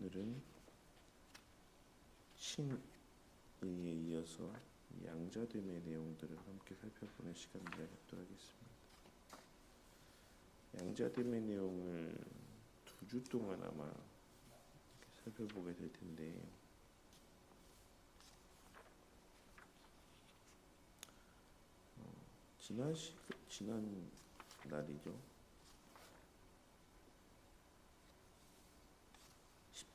오늘은 칭의에 이어서 양자됨의 내용들을 함께 살펴보는 시간을 갖도록 하겠습니다. 양자됨의 내용을 2주 동안 아마 살펴보게 될 텐데, 지난 날이죠.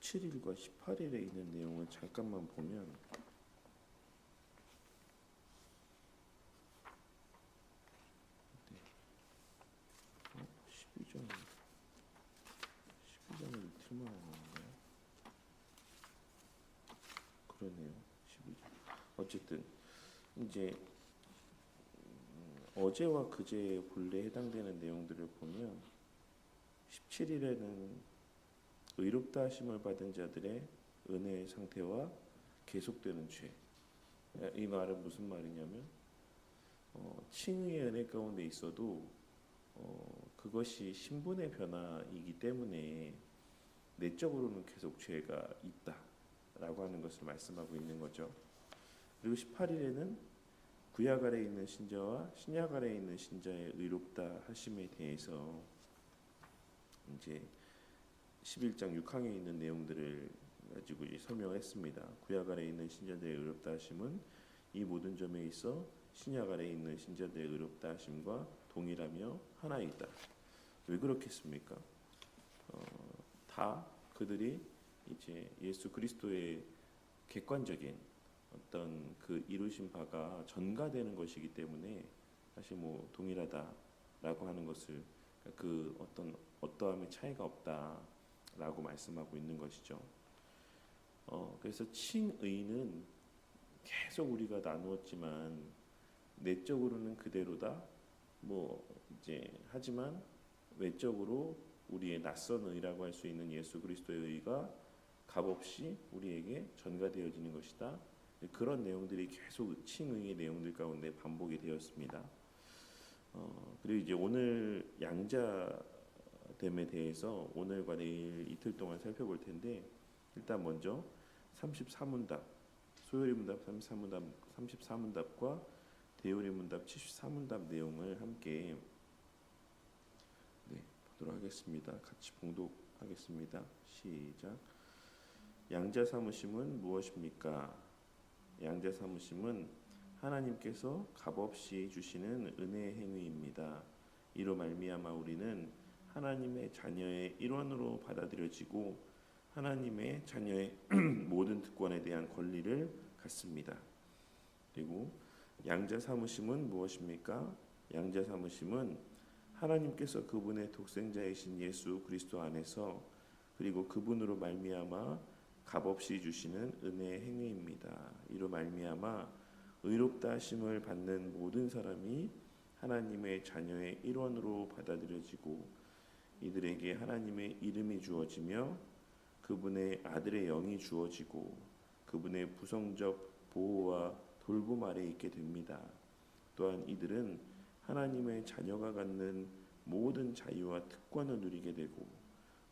17일과 18일에 있는 내용을 잠깐만 보면 네. 12장을 이틀만 하는 거예요. 그러네요. 12장. 어쨌든 이제 어제와 그제 본래에 해당되는 내용들을 보면 17일에는 의롭다 하심을 받은 자들의 은혜의 상태와 계속되는 죄. 이 말은 무슨 말이냐면 칭의의 은혜 가운데 있어도 그것이 신분의 변화이기 때문에 내적으로는 계속 죄가 있다라고 하는 것을 말씀하고 있는 거죠. 그리고 18일에는 구약 아래에 있는 신자와 신약 아래에 있는 신자의 의롭다 하심에 대해서 이제 11장 6항에 있는 내용들을 가지고 설명했습니다. 구약 아래에 있는 신자들의 의롭다 하심은 이 모든 점에 있어 신약 아래에 있는 신자들의 의롭다 하심과 동일하며 하나이다. 왜 그렇겠습니까? 다 그들이 이제 예수 그리스도의 객관적인 어떤 그 이루신 바가 전가되는 것이기 때문에 사실 뭐 동일하다라고 하는 것을 그 어떠함의 차이가 없다라고 말씀하고 있는 것이죠. 그래서 칭의는 계속 우리가 나누었지만 내적으로는 그대로다. 뭐 이제 하지만 외적으로 우리의 낯선 의라고 할 수 있는 예수 그리스도의 의가 값없이 우리에게 전가되어지는 것이다. 그런 내용들이 계속 칭의의 내용들 가운데 반복이 되었습니다. 그리고 이제 오늘 양자됨에 대해서 오늘과 내일 이틀 동안 살펴볼 텐데, 일단 먼저 34문답, 소요리 문답 34문답과 대요리 문답 74문답 내용을 함께 보도록 하겠습니다. 같이 봉독하겠습니다. 시작. 양자 삼으심은 무엇입니까? 양자 삼으심은 하나님께서 값없이 주시는 은혜의 행위입니다. 이로 말미암아 우리는 하나님의 자녀의 일원으로 받아들여지고 하나님의 자녀의 모든 특권에 대한 권리를 갖습니다. 그리고 양자 삼으심은 무엇입니까? 양자 삼으심은 하나님께서 그분의 독생자이신 예수 그리스도 안에서 그리고 그분으로 말미암아 값없이 주시는 은혜의 행위입니다. 이로 말미암아 의롭다 하심을 받는 모든 사람이 하나님의 자녀의 일원으로 받아들여지고 이들에게 하나님의 이름이 주어지며 그분의 아들의 영이 주어지고 그분의 부성적 보호와 돌봄 아래 있게 됩니다. 또한 이들은 하나님의 자녀가 갖는 모든 자유와 특권을 누리게 되고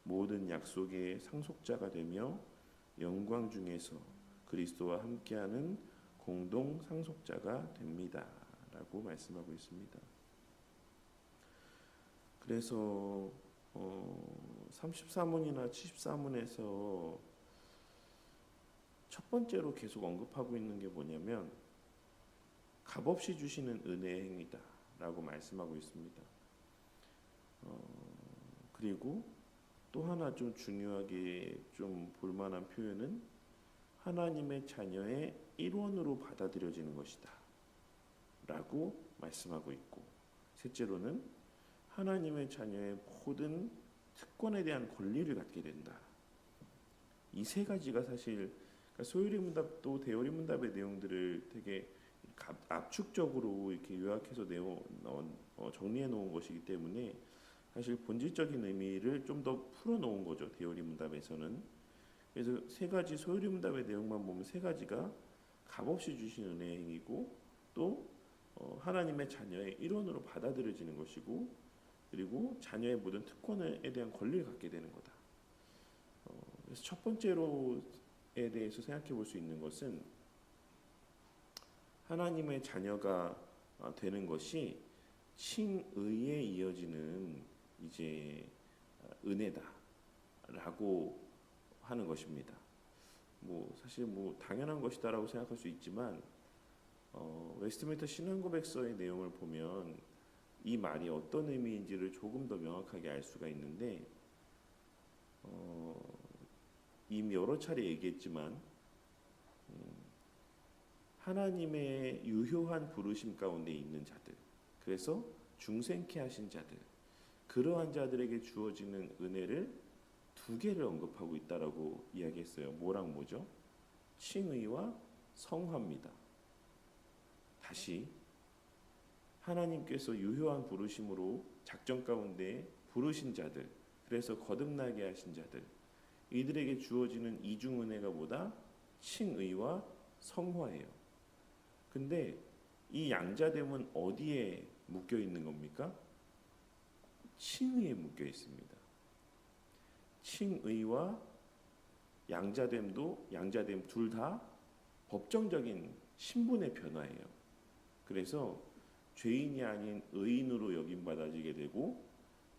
모든 약속의 상속자가 되며 영광 중에서 그리스도와 함께하는 공동 상속자가 됩니다. 라고 말씀하고 있습니다. 그래서 34문이나 74문에서 첫 번째로 계속 언급하고 있는 게 뭐냐면 값없이 주시는 은혜의 행위다 라고 말씀하고 있습니다. 그리고 또 하나 좀 중요하게 좀 볼만한 표현은 하나님의 자녀의 일원으로 받아들여지는 것이다 라고 말씀하고 있고, 셋째로는 하나님의 자녀의 모든 특권에 대한 권리를 갖게 된다. 이 세 가지가 사실 소요리 문답도 대요리 문답의 내용들을 되게 압축적으로 이렇게 요약해서 정리해 놓은 것이기 때문에 사실 본질적인 의미를 좀 더 풀어놓은 거죠. 대요리 문답에서는. 그래서 세 가지 소요리 문답의 내용만 보면 세 가지가 값없이 주신 은혜의 행위고 또 하나님의 자녀의 일원으로 받아들여지는 것이고 그리고 자녀의 모든 특권에 대한 권리를 갖게 되는 거다. 그래서 첫 번째로에 대해서 생각해 볼 수 있는 것은 하나님의 자녀가 되는 것이 칭의에 이어지는 이제 은혜다라고 하는 것입니다. 뭐 사실 뭐 당연한 것이다라고 생각할 수 있지만 웨스트민스터 신앙고백서의 내용을 보면 이 말이 어떤 의미인지를 조금 더 명확하게 알 수가 있는데 이미 여러 차례 얘기했지만 하나님의 유효한 부르심 가운데 있는 자들, 그래서 중생케 하신 자들, 그러한 자들에게 주어지는 은혜를 두 개를 언급하고 있다라고 이야기했어요. 뭐랑 뭐죠? 칭의와 성화입니다. 다시 하나님께서 유효한 부르심으로 작정 가운데 부르신 자들, 그래서 거듭나게 하신 자들, 이들에게 주어지는 이중 은혜가 뭐다? 칭의와 성화예요. 근데 이 양자됨은 어디에 묶여 있는 겁니까? 칭의에 묶여 있습니다. 칭의와 양자됨 둘 다 법정적인 신분의 변화예요. 그래서 죄인이 아닌 의인으로 여김받아지게 되고,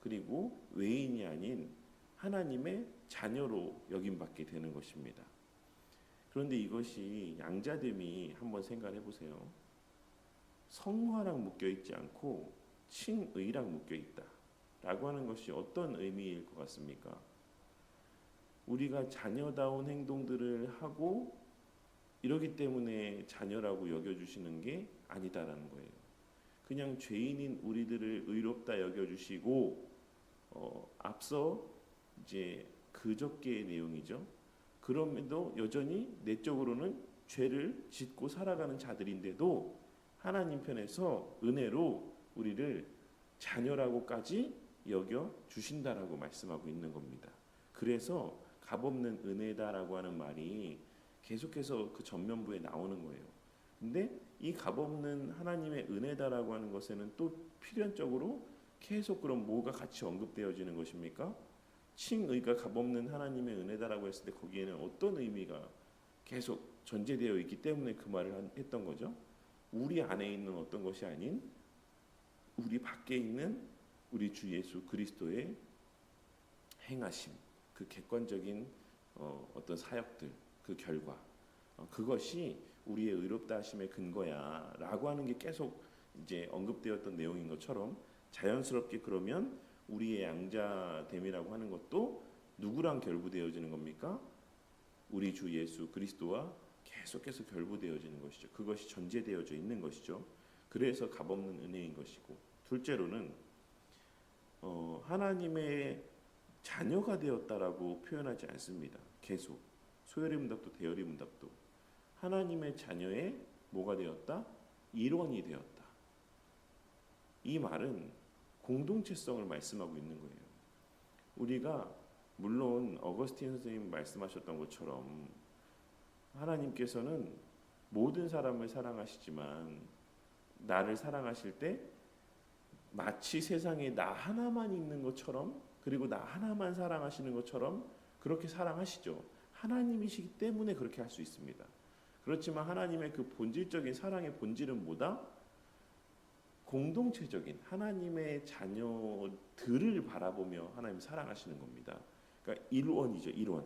그리고 외인이 아닌 하나님의 자녀로 여김받게 되는 것입니다. 그런데 이것이 양자됨이 한번 생각해 보세요. 성화랑 묶여 있지 않고 칭의랑 묶여 있다라고 하는 것이 어떤 의미일 것 같습니까? 우리가 자녀다운 행동들을 하고 이러기 때문에 자녀라고 여겨주시는 게 아니다라는 거예요. 그냥 죄인인 우리들을 의롭다 여겨주시고 앞서 이제 그저께의 내용이죠. 그럼에도 여전히 내적으로는 죄를 짓고 살아가는 자들인데도 하나님 편에서 은혜로 우리를 자녀라고까지 여겨 주신다라고 말씀하고 있는 겁니다. 그래서 값없는 은혜다라고 하는 말이 계속해서 그 전면부에 나오는 거예요. 근데 이 값없는 하나님의 은혜다라고 하는 것에는 또 필연적으로 계속 그럼 뭐가 같이 언급되어지는 것입니까? 칭의가 값없는 하나님의 은혜다라고 했을 때 거기에는 어떤 의미가 계속 전제되어 있기 때문에 그 말을 했던 거죠. 우리 안에 있는 어떤 것이 아닌 우리 밖에 있는 우리 주 예수 그리스도의 행하심, 그 객관적인 어떤 사역들, 그 결과, 그것이 우리의 의롭다 하심의 근거야라고 하는 게 계속 이제 언급되었던 내용인 것처럼 자연스럽게 그러면 우리의 양자됨이라고 하는 것도 누구랑 결부되어지는 겁니까? 우리 주 예수 그리스도와 계속해서 결부되어지는 것이죠. 그것이 전제되어져 있는 것이죠. 그래서 값없는 은혜인 것이고, 둘째로는 하나님의 자녀가 되었다라고 표현하지 않습니다. 계속 소열의 문답도 대열의 문답도 하나님의 자녀의 뭐가 되었다? 일원이 되었다. 이 말은 공동체성을 말씀하고 있는 거예요. 우리가 물론 어거스틴 선생님 말씀하셨던 것처럼 하나님께서는 모든 사람을 사랑하시지만 나를 사랑하실 때 마치 세상에 나 하나만 있는 것처럼, 그리고 나 하나만 사랑하시는 것처럼 그렇게 사랑하시죠. 하나님이시기 때문에 그렇게 할 수 있습니다. 그렇지만 하나님의 그 본질적인 사랑의 본질은 뭐다? 공동체적인 하나님의 자녀들을 바라보며 하나님 사랑하시는 겁니다. 그러니까 일원이죠, 일원.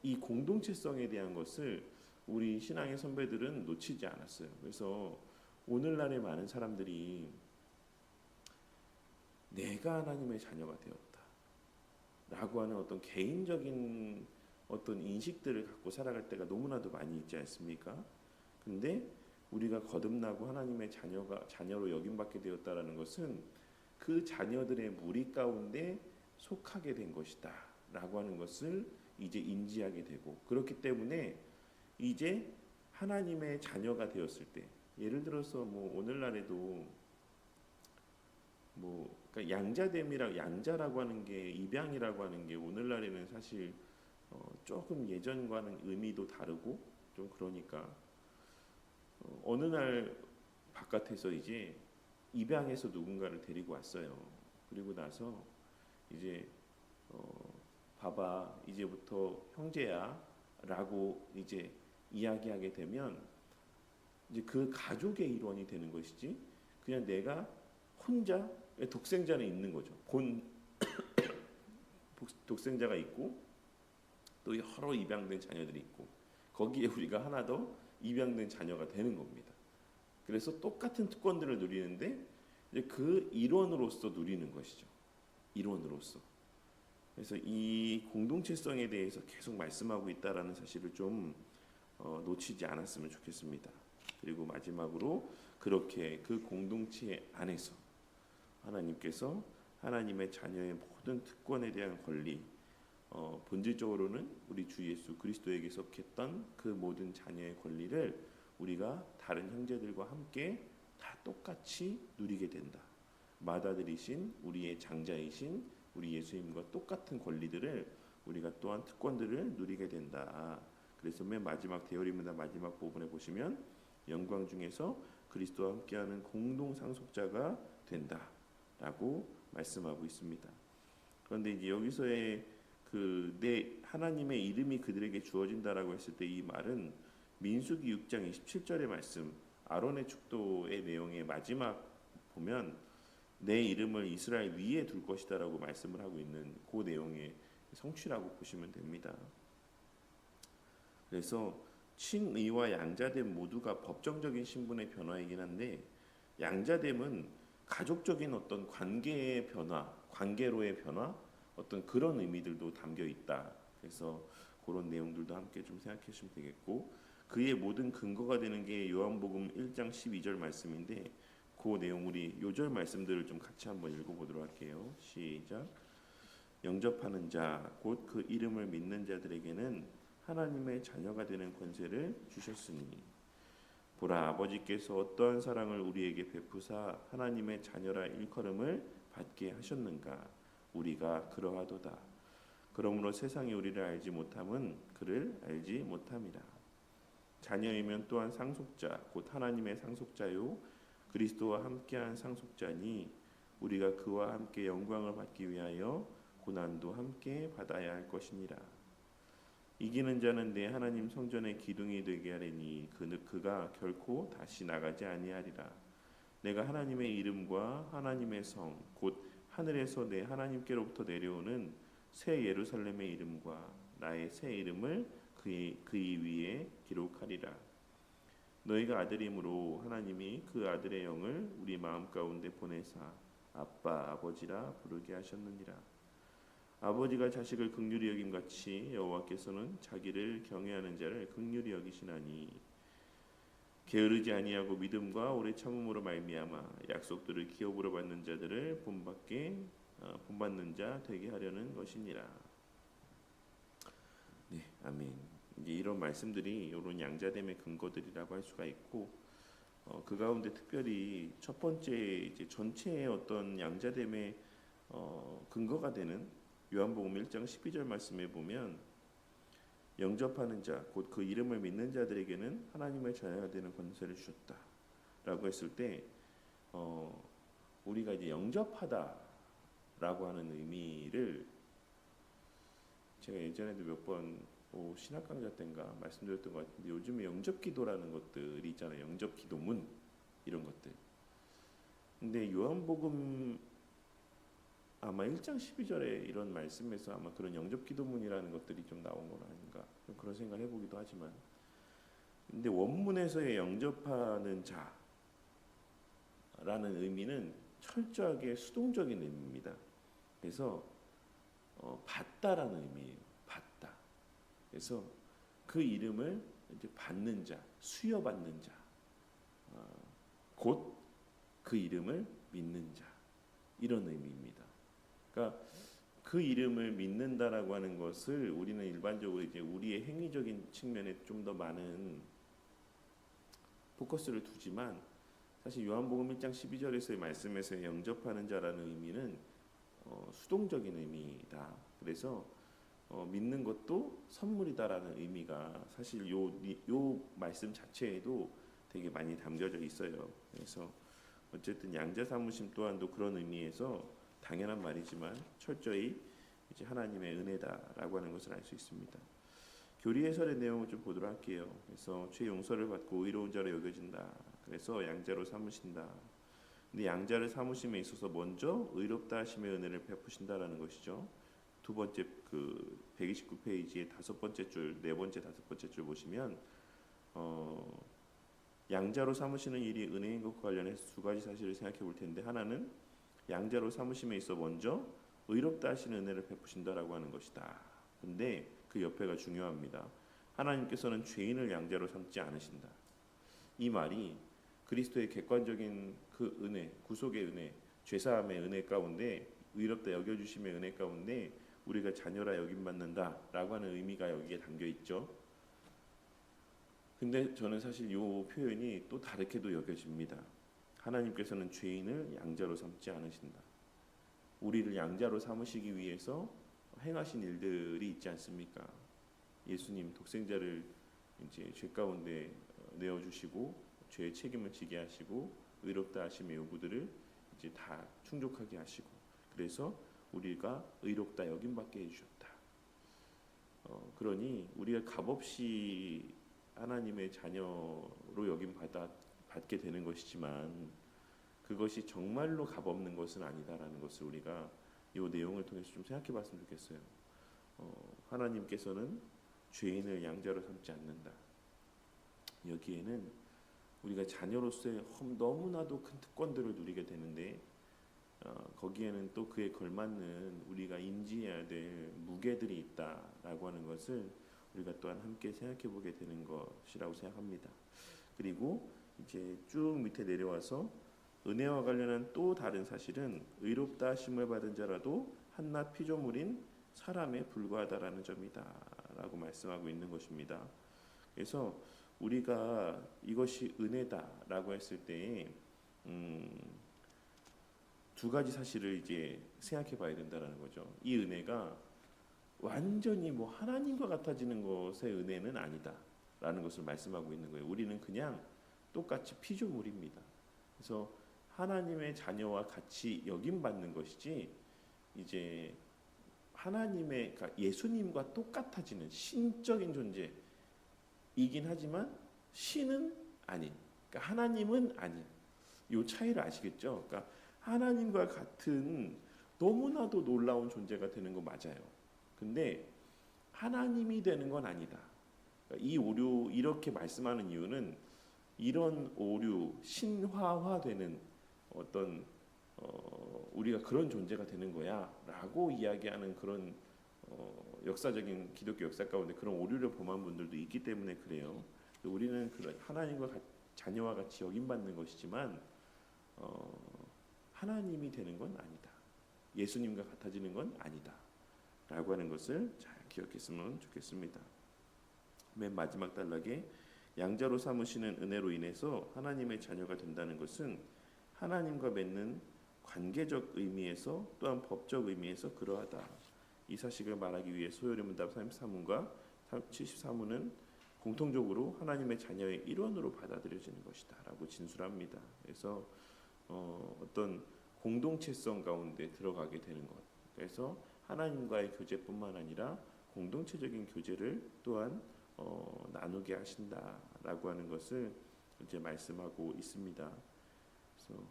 이 공동체성에 대한 것을 우리 신앙의 선배들은 놓치지 않았어요. 그래서 오늘날의 많은 사람들이 내가 하나님의 자녀가 되었다라고 하는 어떤 개인적인 어떤 인식들을 갖고 살아갈 때가 너무나도 많이 있지 않습니까? 근데 우리가 거듭나고 하나님의 자녀로 여김받게 되었다라는 것은 그 자녀들의 무리 가운데 속하게 된 것이다라고 하는 것을 이제 인지하게 되고, 그렇기 때문에 이제 하나님의 자녀가 되었을 때, 예를 들어서 뭐 오늘날에도 그러니까 양자라고 하는 게, 입양이라고 하는 게 오늘날에는 사실 조금 예전과는 의미도 다르고 좀 그러니까 어느 날 바깥에서 이제 입양해서 누군가를 데리고 왔어요. 그리고 나서 이제 봐봐 이제부터 형제야라고 이제 이야기하게 되면 이제 그 가족의 일원이 되는 것이지 그냥 내가 혼자 독생자는 있는 거죠. 본 독생자가 있고 또 여러 입양된 자녀들이 있고 거기에 우리가 하나 더 입양된 자녀가 되는 겁니다. 그래서 똑같은 특권들을 누리는데 이제 그 일원으로서 누리는 것이죠. 일원으로서. 그래서 이 공동체성에 대해서 계속 말씀하고 있다라는 사실을 좀 놓치지 않았으면 좋겠습니다. 그리고 마지막으로 그렇게 그 공동체 안에서 하나님께서 하나님의 자녀의 모든 특권에 대한 권리, 본질적으로는 우리 주 예수 그리스도에게 속했던 그 모든 자녀의 권리를 우리가 다른 형제들과 함께 다 똑같이 누리게 된다. 맏아들이신 우리의 장자이신 우리 예수님과 똑같은 권리들을 우리가 또한 특권들을 누리게 된다. 그래서 맨 마지막 대열입니다. 마지막 부분에 보시면 영광 중에서 그리스도와 함께하는 공동 상속자가 된다라고 말씀하고 있습니다. 그런데 이제 여기서의 그 내 하나님의 이름이 그들에게 주어진다라고 했을 때 이 말은 민수기 6장 27절의 말씀 아론의 축도의 내용의 마지막 보면 내 이름을 이스라엘 위에 둘 것이다라고 말씀을 하고 있는 그 내용의 성취라고 보시면 됩니다. 그래서 칭의와 양자됨 모두가 법정적인 신분의 변화이긴 한데 양자됨은 가족적인 어떤 관계의 변화, 관계로의 변화, 어떤 그런 의미들도 담겨 있다. 그래서 그런 내용들도 함께 좀 생각해 주시면 되겠고 그의 모든 근거가 되는 게 요한복음 1장 12절 말씀인데 그 내용 우리 요절 말씀들을 좀 같이 한번 읽어보도록 할게요. 시작. 영접하는 자 곧 그 이름을 믿는 자들에게는 하나님의 자녀가 되는 권세를 주셨으니 보라 아버지께서 어떠한 사랑을 우리에게 베푸사 하나님의 자녀라 일컬음을 받게 하셨는가 우리가 그러하도다. 그러므로 세상이 우리를 알지 못함은 그를 알지 못함이라. 자녀이면 또한 상속자 곧 하나님의 상속자요 그리스도와 함께한 상속자니 우리가 그와 함께 영광을 받기 위하여 고난도 함께 받아야 할 것이니라. 이기는 자는 내 하나님 성전의 기둥이 되게 하리니 그가 결코 다시 나가지 아니하리라. 내가 하나님의 이름과 하나님의 성 곧 하늘에서 내 하나님께로부터 내려오는 새 예루살렘의 이름과 나의 새 이름을 그의 위에 기록하리라. 너희가 아들이므로 하나님이 그 아들의 영을 우리 마음 가운데 보내사 아빠 아버지라 부르게 하셨느니라. 아버지가 자식을 긍휼히 여김 같이 여호와께서는 자기를 경외하는 자를 긍휼히 여기시나니 게으르지 아니하고 믿음과 오래 참음으로 말미암아 약속들을 기업으로 받는 자들을 본받는 자 되게 하려는 것이니라. 네, 아멘. 이제 이런 말씀들이 이런 양자됨의 근거들이라고 할 수가 있고 그 가운데 특별히 첫 번째 이제 전체의 어떤 양자됨의 근거가 되는 요한복음 1장 12절 말씀에 보면 영접하는 자 곧 그 이름을 믿는 자들에게는 하나님의 자녀가 되는 권세를 주셨다라고 했을 때 우리가 이제 영접하다라고 하는 의미를 제가 예전에도 몇 번 신학 강좌 때인가 말씀드렸던 것 같은데 요즘에 영접기도라는 것들이 있잖아요. 영접기도문 이런 것들. 근데 요한복음 아마 1장 12절에 이런 말씀에서 아마 그런 영접기도문이라는 것들이 좀 나온 건 아닌가 그런 생각을 해보기도 하지만 근데 원문에서의 영접하는 자라는 의미는 철저하게 수동적인 의미입니다. 그래서 받다라는 의미예요. 받다. 그래서 그 이름을 이제 받는 자, 수여받는 자, 곧 그 이름을 믿는 자 이런 의미입니다. 그러니까 그 이름을 믿는다라고 하는 것을 우리는 일반적으로 이제 우리의 행위적인 측면에 좀 더 많은 포커스를 두지만 사실 요한복음 1장 12절에서의 말씀에서 영접하는 자라는 의미는 수동적인 의미다. 그래서 믿는 것도 선물이다라는 의미가 사실 요 말씀 자체에도 되게 많이 담겨져 있어요. 그래서 어쨌든 양자 사무심 또한도 그런 의미에서 당연한 말이지만 철저히 이제 하나님의 은혜다라고 하는 것을 알 수 있습니다. 교리 해설의 내용을 좀 보도록 할게요. 그래서 죄 용서를 받고 의로운 자로 여겨진다. 그래서 양자로 삼으신다. 근데 양자를 삼으심에 있어서 먼저 의롭다 하심의 은혜를 베푸신다라는 것이죠. 두 번째 그 129페이지의 다섯 번째 줄, 네 번째 다섯 번째 줄 보시면 양자로 삼으시는 일이 은혜인 것과 관련해서 두 가지 사실을 생각해 볼 텐데, 하나는 양자로 삼으심에 있어 먼저 의롭다 하시는 은혜를 베푸신다라고 하는 것이다. 근데 그 옆에가 중요합니다. 하나님께서는 죄인을 양자로 삼지 않으신다. 이 말이 그리스도의 객관적인 그 은혜, 구속의 은혜, 죄사함의 은혜 가운데, 의롭다 여겨주심의 은혜 가운데 우리가 자녀라 여김받는다라고 하는 의미가 여기에 담겨 있죠. 근데 저는 사실 이 표현이 또 다르게도 여겨집니다. 하나님께서는 죄인을 양자로 삼지 않으신다. 우리를 양자로 삼으시기 위해서 행하신 일들이 있지 않습니까? 예수님 독생자를 이제 죄 가운데 내어 주시고 죄의 책임을 지게 하시고 의롭다 하심의 요구들을 이제 다 충족하게 하시고, 그래서 우리가 의롭다 여김받게 해주셨다. 그러니 우리가 값없이 하나님의 자녀로 받게 되는 것이지만 그것이 정말로 값없는 것은 아니다라는 것을 우리가 이 내용을 통해서 좀 생각해 봤으면 좋겠어요. 하나님께서는 죄인을 양자로 삼지 않는다. 여기에는 우리가 자녀로서의 너무나도 큰 특권들을 누리게 되는데, 거기에는 또 그에 걸맞는 우리가 인지해야 될 무게들이 있다라고 하는 것을 우리가 또한 함께 생각해 보게 되는 것이라고 생각합니다. 그리고 이제 쭉 밑에 내려와서 은혜와 관련한 또 다른 사실은 의롭다 하심을 받은 자라도 한낱 피조물인 사람에 불과하다라는 점이다라고 말씀하고 있는 것입니다. 그래서 우리가 이것이 은혜다라고 했을 때에 두 가지 사실을 이제 생각해 봐야 된다는 거죠. 이 은혜가 완전히 뭐 하나님과 같아지는 것의 은혜는 아니다라는 것을 말씀하고 있는 거예요. 우리는 그냥 똑같이 피조물입니다. 그래서 하나님의 자녀와 같이 여김받는 것이지, 이제 하나님의, 그러니까 예수님과 똑같아지는 신적인 존재이긴 하지만 신은 아닌, 그러니까 하나님은 아닌, 이 차이를 아시겠죠? 그러니까 하나님과 같은 너무나도 놀라운 존재가 되는 거 맞아요. 근데 하나님이 되는 건 아니다. 그러니까 이 오류, 이렇게 말씀하는 이유는 이런 오류, 신화화되는 어떤 우리가 그런 존재가 되는 거야라고 이야기하는 그런 역사적인 기독교 역사 가운데 그런 오류를 범한 분들도 있기 때문에 그래요. 우리는 그런 하나님과 자녀와 같이 여김받는 것이지만 하나님이 되는 건 아니다. 예수님과 같아지는 건 아니다. 라고 하는 것을 잘 기억했으면 좋겠습니다. 맨 마지막 단락에 양자로 삼으시는 은혜로 인해서 하나님의 자녀가 된다는 것은 하나님과 맺는 관계적 의미에서 또한 법적 의미에서 그러하다. 이 사실을 말하기 위해 소요리 문답 33문과 73문은 공통적으로 하나님의 자녀의 일원으로 받아들여지는 것이다 라고 진술합니다. 그래서 어떤 공동체성 가운데 들어가게 되는 것, 그래서 하나님과의 교제뿐만 아니라 공동체적인 교제를 또한 나누게 하신다라고 하는 것을 이제 말씀하고 있습니다. 그래서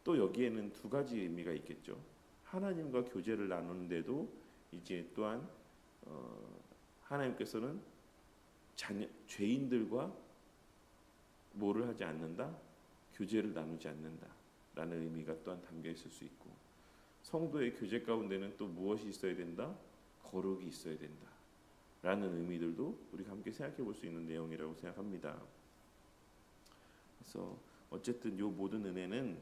또 여기에는 두 가지 의미가 있겠죠. 하나님과 교제를 나누는데도 이제 또한 하나님께서는 죄인들과 뭐를 하지 않는다? 교제를 나누지 않는다라는 의미가 또한 담겨 있을 수 있고, 성도의 교제 가운데는 또 무엇이 있어야 된다? 거룩이 있어야 된다라는 의미들도 우리가 함께 생각해 볼 수 있는 내용이라고 생각합니다. 그래서 어쨌든 이 모든 은혜는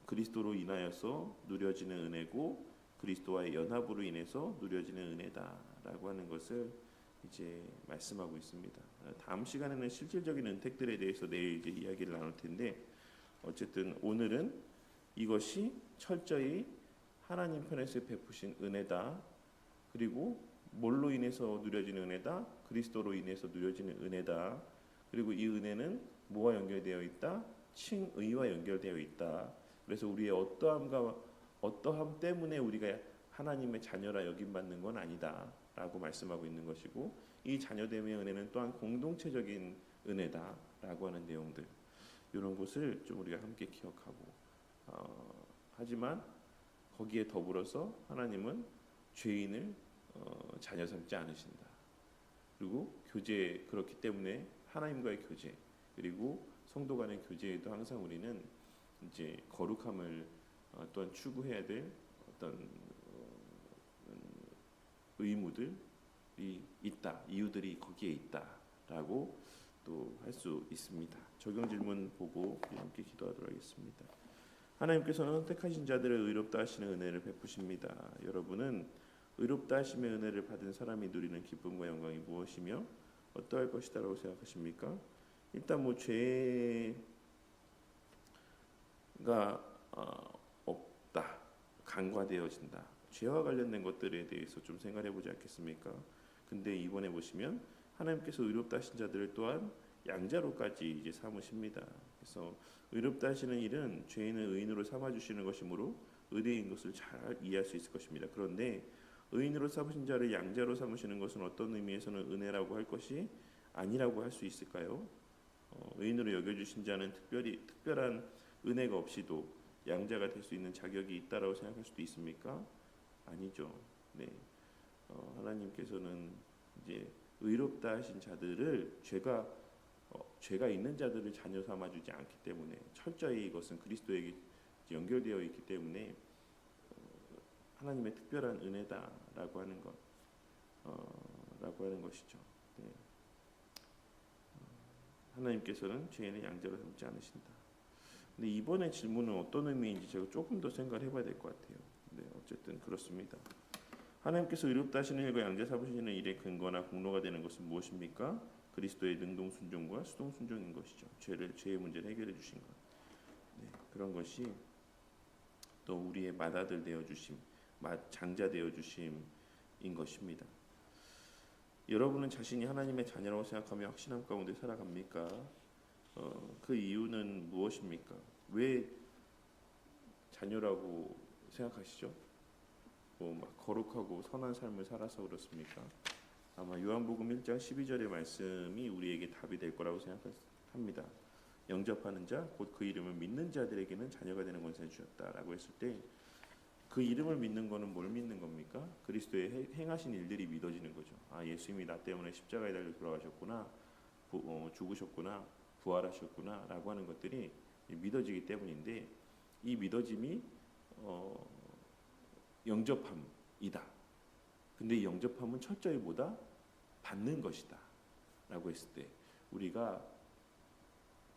그리스도로 인하여서 누려지는 은혜고 그리스도와의 연합으로 인해서 누려지는 은혜다라고 하는 것을 이제 말씀하고 있습니다. 다음 시간에는 실질적인 은택들에 대해서 내일 이제 이야기를 나눌 텐데, 어쨌든 오늘은 이것이 철저히 하나님 편에서 베푸신 은혜다. 그리고 뭘로 인해서 누려지는 은혜다? 그리스도로 인해서 누려지는 은혜다. 그리고 이 은혜는 뭐와 연결되어 있다? 칭의와 연결되어 있다. 그래서 우리의 어떠함 때문에 우리가 하나님의 자녀라 여김받는 건 아니다라고 말씀하고 있는 것이고, 이 자녀됨의 은혜는 또한 공동체적인 은혜다라고 하는 내용들, 이런 것을 좀 우리가 함께 기억하고, 하지만 거기에 더불어서 하나님은 죄인을 자녀 삼지 않으신다. 그리고 교제, 그렇기 때문에 하나님과의 교제, 그리고 성도 간의 교제에도 항상 우리는 이제 거룩함을 또한 추구해야 될 어떤 의무들이 있다, 이유들이 거기에 있다라고 또 할 수 있습니다. 적용 질문 보고 함께 기도하도록 하겠습니다. 하나님께서는 선택하신 자들을 의롭다 하시는 은혜를 베푸십니다. 여러분은 의롭다 하심의 은혜를 받은 사람이 누리는 기쁨과 영광이 무엇이며 어떠할 것이다라고 생각하십니까? 일단 뭐 죄가 없다, 간과되어진다, 죄와 관련된 것들에 대해서 좀 생각해 보지 않겠습니까? 근데 이번에 보시면 하나님께서 의롭다 하신 자들을 또한 양자로까지 이제 삼으십니다. 그래서 의롭다 하시는 일은 죄인을 의인으로 삼아 주시는 것이므로 의뢰인 것을 잘 이해할 수 있을 것입니다. 그런데 의인으로 삼으신 자를 양자로 삼으시는 것은 어떤 의미에서는 은혜라고 할 것이 아니라고 할 수 있을까요? 의인으로 여겨주신 자는 특별한 은혜가 없이도 양자가 될 수 있는 자격이 있다라고 생각할 수도 있습니까? 아니죠. 네, 하나님께서는 이제 의롭다 하신 자들을 죄가 있는 자들을 자녀 삼아주지 않기 때문에, 철저히 이것은 그리스도에게 연결되어 있기 때문에 하나님의 특별한 은혜다라고 하는 것이죠. 네. 하나님께서는 죄인을 양자로 삼지 않으신다. 근데 이번에 질문은 어떤 의미인지 제가 조금 더 생각을 해봐야 될 것 같아요. 네, 어쨌든 그렇습니다. 하나님께서 의롭다 하시는 일과 양자 삼으시는 일의 근거나 공로가 되는 것은 무엇입니까? 그리스도의 능동 순종과 수동 순종인 것이죠. 죄의 문제를 해결해 주신 것. 네, 그런 것이 또 우리의 맏아들 되어 주심, 장자 되어 주심인 것입니다. 여러분은 자신이 하나님의 자녀라고 생각하며 확신함 가운데 살아갑니까? 그 이유는 무엇입니까? 왜 자녀라고 생각하시죠? 막 거룩하고 선한 삶을 살아서 그렇습니까? 아마 요한복음 1장 12절의 말씀이 우리에게 답이 될 거라고 생각합니다. 영접하는 자, 곧 그 이름을 믿는 자들에게는 자녀가 되는 권세를 주셨다라고 했을 때, 그 이름을 믿는 거는 뭘 믿는 겁니까? 그리스도의 행하신 일들이 믿어지는 거죠. 예수님이 나 때문에 십자가에 달려 돌아가셨구나, 죽으셨구나, 부활하셨구나라고 하는 것들이 믿어지기 때문인데, 이 믿어짐이 영접함이다. 근데 이 영접함은 철저히 뭐다? 받는 것이다 라고 했을 때, 우리가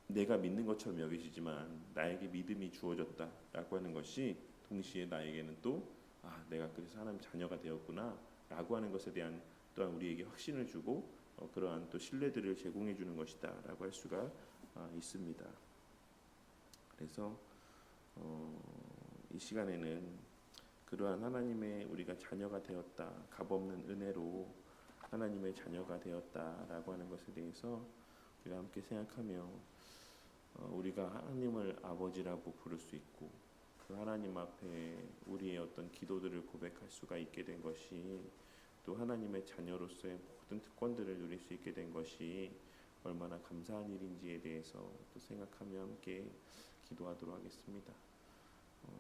내가 믿는 것처럼 여기시지만 나에게 믿음이 주어졌다 라고 하는 것이 동시에 나에게는 또 내가 그래서 하나님 자녀가 되었구나 라고 하는 것에 대한 또한 우리에게 확신을 주고 그러한 또 신뢰들을 제공해 주는 것이다 라고 할 수가 있습니다. 그래서 이 시간에는 그러한 하나님의 우리가 자녀가 되었다, 값없는 은혜로 하나님의 자녀가 되었다라고 하는 것에 대해서 우리가 함께 생각하며, 우리가 하나님을 아버지라고 부를 수 있고 그 하나님 앞에 우리의 어떤 기도들을 고백할 수가 있게 된 것이, 또 하나님의 자녀로서의 모든 특권들을 누릴 수 있게 된 것이 얼마나 감사한 일인지에 대해서 또 생각하며 함께 기도하도록 하겠습니다.